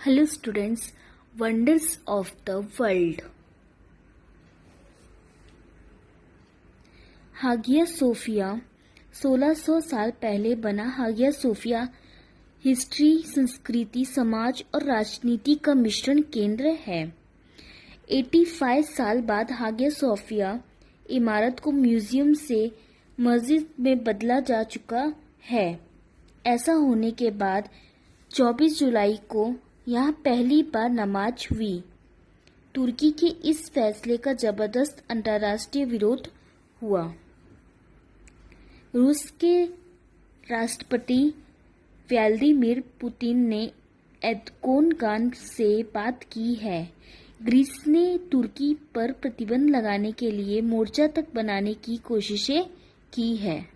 Hello students, wonders of the world. Hagia Sophia 1600 साल पहले बना हागिया सोफिया हिस्ट्री, संस्कृति, समाज और राजनीति का मिश्रण केंद्र है। 85 साल बाद हागिया सोफिया इमारत को म्यूजियम से मस्जिद में बदला जा चुका है। ऐसा होने के बाद 24 जुलाई को यहाँ पहली बार नमाज हुई। तुर्की के इस फैसले का जबरदस्त अंतर्राष्ट्रीय विरोध हुआ। रूस के राष्ट्रपति व्लादिमीर पुतिन ने एर्दोगान से बात की है। ग्रीस ने तुर्की पर प्रतिबंध लगाने के लिए मोर्चा तक बनाने की कोशिशें की है।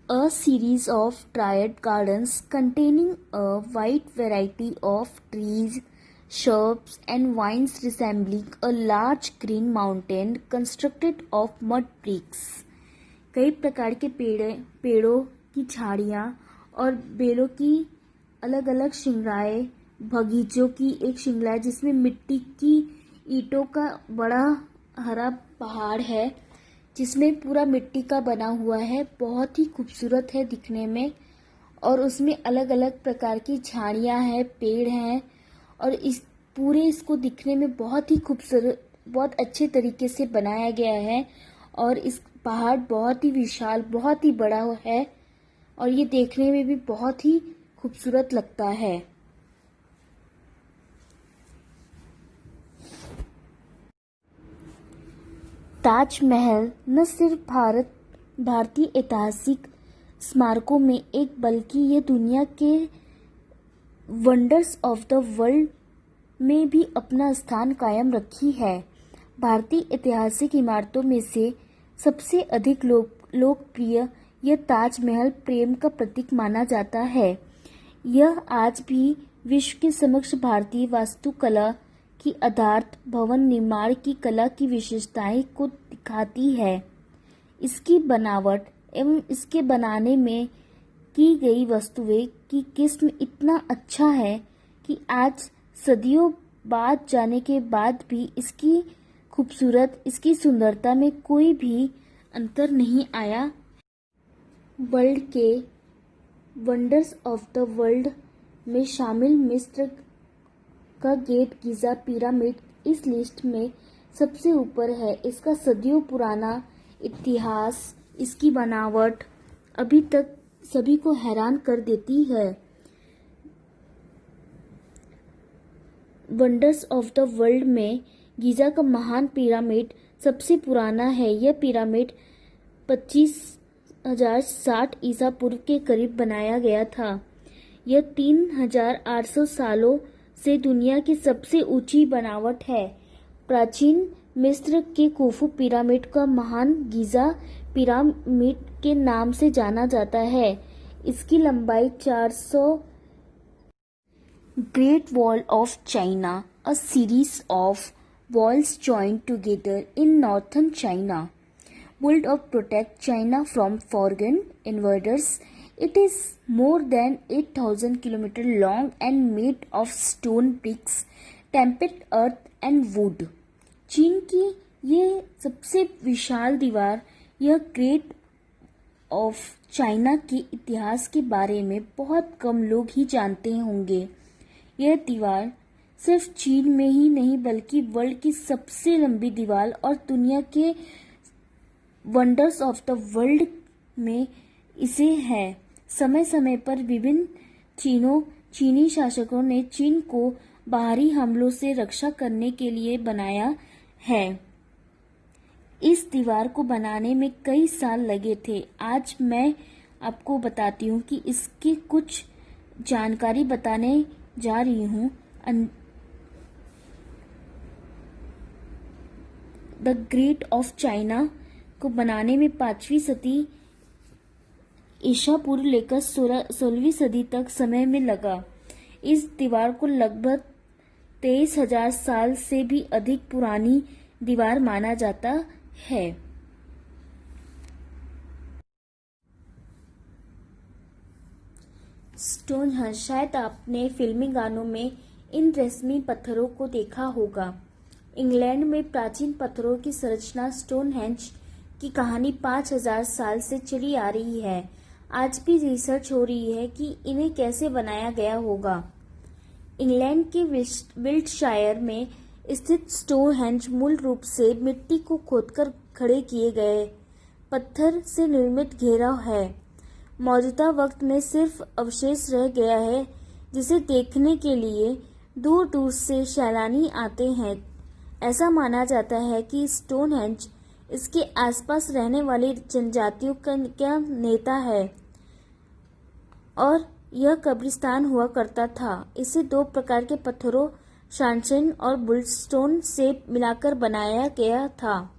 A series of triad gardens containing a wide variety of trees, shrubs and vines resembling a large green mountain constructed of mud bricks. कई प्रकार के पेड़ों की झाड़ियाँ और बेलों की अलग अलग श्रृंगाएं, बगीचों की एक श्रृंखला जिसमें मिट्टी की ईंटों का बड़ा हरा पहाड़ है जिसमें पूरा मिट्टी का बना हुआ है। बहुत ही खूबसूरत है दिखने में और उसमें अलग अलग प्रकार की झाड़ियाँ हैं, पेड़ हैं और इसको दिखने में बहुत ही खूबसूरत, बहुत अच्छे तरीके से बनाया गया है। और इस पहाड़ बहुत ही विशाल, बहुत ही बड़ा है और ये देखने में भी बहुत ही खूबसूरत लगता है। ताजमहल न सिर्फ भारतीय ऐतिहासिक स्मारकों में एक बल्कि ये दुनिया के वंडर्स ऑफ द वर्ल्ड में भी अपना स्थान कायम रखी है। भारतीय ऐतिहासिक इमारतों में से सबसे अधिक लोकप्रिय यह ताजमहल प्रेम का प्रतीक माना जाता है। यह आज भी विश्व के समक्ष भारतीय वास्तुकला की आधारित भवन निर्माण की कला की विशेषताएं को दिखाती है। इसकी बनावट एवं इसके बनाने में की गई वस्तुएं की किस्म इतना अच्छा है कि आज सदियों बाद जाने के बाद भी इसकी सुंदरता में कोई भी अंतर नहीं आया। वर्ल्ड के वंडर्स ऑफ द वर्ल्ड में शामिल मिस्र का गेट गिजा पिरामिड इस लिस्ट में सबसे ऊपर है। इसका सदियों पुराना इतिहास, इसकी बनावट अभी तक सभी को हैरान कर देती है। वंडर्स ऑफ द वर्ल्ड में गिजा का महान पिरामिड सबसे पुराना है। यह पिरामिड 25,060 ईसा पूर्व के करीब बनाया गया था। यह 3,800 सालों से दुनिया की सबसे ऊंची बनावट है। प्राचीन मिस्र के खुफू पिरामिड का महान गिजा पिरामिड के नाम से जाना जाता है। इसकी लंबाई 400। Great wall of China, a series of walls joined together in northern China, built to protect China from foreign invaders. It is more than 8,000 kilometers long and made of stone bricks, tempered earth and wood. चीन की ये सबसे विशाल दीवार, यह great of China के इतिहास के बारे में बहुत कम लोग ही जानते होंगे। यह दीवार सिर्फ चीन में ही नहीं बल्कि वर्ल्ड की सबसे लंबी दीवार और दुनिया के वंडर्स ऑफ द वर्ल्ड में इसे है। समय समय पर विभिन्न चीनी शासकों ने चीन को बाहरी हमलों से रक्षा करने के लिए बनाया है। इस दीवार को बनाने में कई साल लगे थे। आज मैं आपको बताती हूँ कि इसकी कुछ जानकारी बताने जा रही हूँ। द ग्रेट ऑफ चाइना को बनाने में 5वीं सदी ईसा पूर्व लेकर 16वीं सदी तक समय में लगा। इस दीवार को लगभग 23,000 साल से भी अधिक पुरानी दीवार माना जाता है। स्टोनहेंज, शायद आपने फिल्मी गानों में इन रेशमी पत्थरों को देखा होगा। इंग्लैंड में प्राचीन पत्थरों की संरचना स्टोनहेंज की कहानी 5000 साल से चली आ रही है। आज भी रिसर्च हो रही है कि इन्हें कैसे बनाया गया होगा। इंग्लैंड के विल्टशायर में स्थित स्टोनहेंज मूल रूप से मिट्टी को खोदकर खड़े किए गए पत्थर से निर्मित घेरा है। मौजूदा वक्त में सिर्फ अवशेष रह गया है, जिसे देखने के लिए दूर दूर से सैलानी आते हैं। ऐसा माना जाता है कि स्टोनहेंज इसके आसपास रहने वाली जनजातियों का नेता है और यह कब्रिस्तान हुआ करता था। इसे दो प्रकार के पत्थरों सैंडस्टोन और बुलस्टोन से मिलाकर बनाया गया था।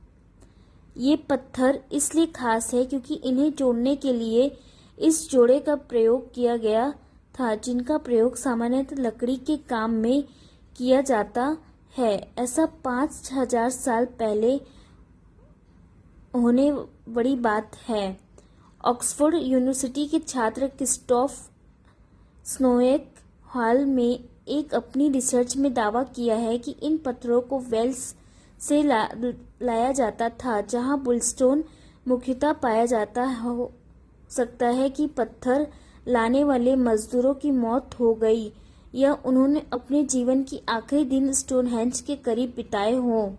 ये पत्थर इसलिए खास है क्योंकि इन्हें जोड़ने के लिए इस जोड़े का प्रयोग किया गया था, जिनका प्रयोग सामान्यतः लकड़ी के काम में किया जाता है। ऐसा 5000 साल पहले होने बड़ी बात है। ऑक्सफोर्ड यूनिवर्सिटी के छात्र क्रिस्टोफ स्नोएक हाल में एक अपनी रिसर्च में दावा किया है कि इन पत्थरों को वेल्स से लाया जाता था, जहां बुलस्टोन मुख्यतः पाया जाता हो सकता है कि पत्थर लाने वाले मजदूरों की मौत हो गई या उन्होंने अपने जीवन की आखिरी दिन स्टोनहेंज के करीब बिताए हों।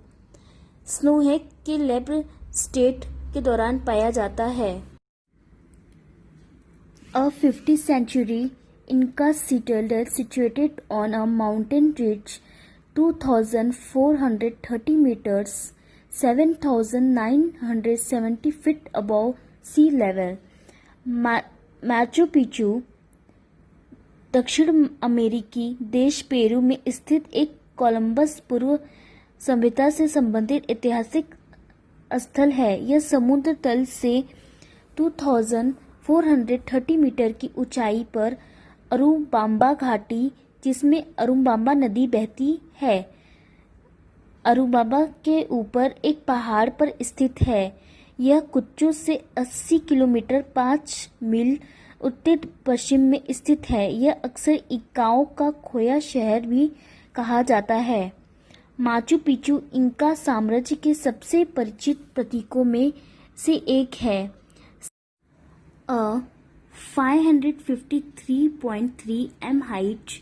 स्नोएक के लैब स्टेट के दौरान पाया जाता है। A 50th century Inca citadel situated on a mountain ridge 2,430 meters 7,970 feet above sea level. मैचू पिचू दक्षिण अमेरिकी देश पेरू में स्थित एक कोलंबस पूर्व सभ्यता से संबंधित ऐतिहासिक स्थल है। यह समुद्र तल से 2430 मीटर की ऊंचाई पर अरुम्बाम्बा घाटी, जिसमें अरुम्बाम्बा नदी बहती है, अरुम्बाम्बा के ऊपर एक पहाड़ पर स्थित है। यह कुच्चू से 80 किलोमीटर 5 मील उत्तर पश्चिम में स्थित है। यह अक्सर इंकाओं का खोया शहर भी कहा जाता है। माचू पिचू इंका साम्राज्य के सबसे परिचित प्रतीकों में से एक है। 553.3 m height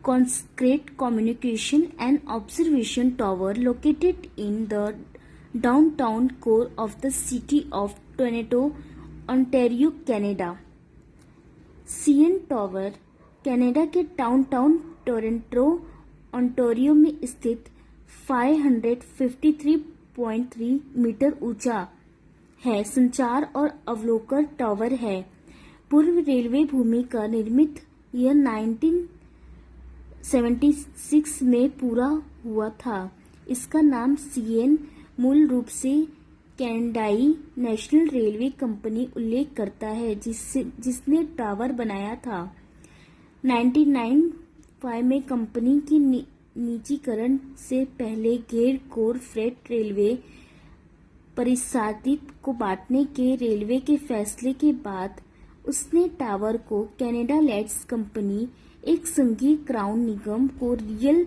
concrete communication and observation tower located in the downtown core of the city of Toronto, Ontario, Canada. CN Tower Canada के डाउनटाउन टोरंटो, ओंटारियो में स्थित 553.3 मीटर ऊंचा है। संचार और अवलोकन टावर है। पूर्व रेलवे भूमि का निर्मित यह 1976 में पूरा हुआ था। इसका नाम सीएन मूल रूप से कनाडाई नेशनल रेलवे कंपनी उल्लेख करता है, जिसने टावर बनाया था। 1995 में कंपनी की निजीकरण से पहले गैर कोर फ्रेट रेलवे परिसातित को बांटने के रेलवे के फैसले के बाद उसने टावर को कनाडा लैंड्स कंपनी, एक संघीय क्राउन निगम, को रियल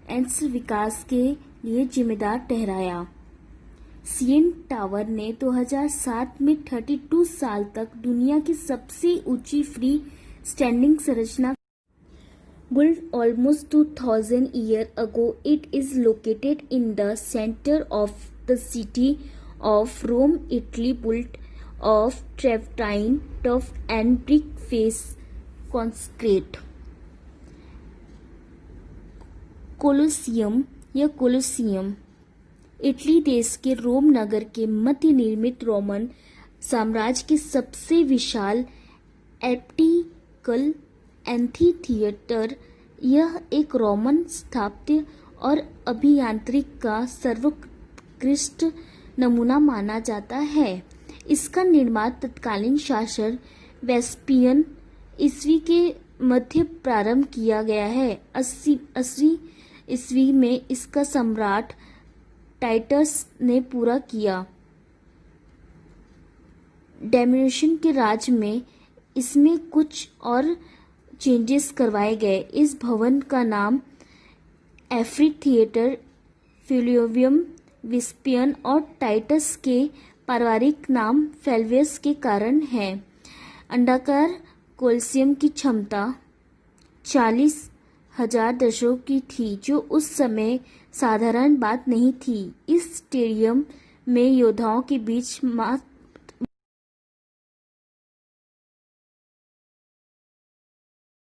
एस्टेट विकास के लिए जिम्मेदार ठहराया। सीएन टावर ने 2007 में 32 साल तक दुनिया की सबसे ऊंची फ्री स्टैंडिंग संरचना built almost 2000 years ago. It is located in the center of the city of Rome, Italy, built of travertine, tuff and brick face concrete. Colosseum या कोलोसियम इटली देश के रोम नगर के मध्य निर्मित रोमन साम्राज्य के सबसे विशाल एपिकल एम्फीथिएटर। यह एक रोमन स्थापत्य और अभियांत्रिक का सर्वोत्कृष्ट नमूना माना जाता है। इसका निर्माण तत्कालीन शासक वेस्पियन ईस्वी के मध्य प्रारंभ किया गया है। 80 ईस्वी में इसका सम्राट टाइटस ने पूरा किया। डोमिनियन के राज में इसमें कुछ और चेंजेस करवाए गए। इस भवन का नाम एफ्री थिएटर फ्यूलियम विस्पियन और टाइटस के पारिवारिक नाम फेल्वियस के कारण है। अंडाकार कोलिसियम की क्षमता 40,000 दर्शकों की थी, जो उस समय साधारण बात नहीं थी। इस स्टेडियम में योद्धाओं के बीच मात्र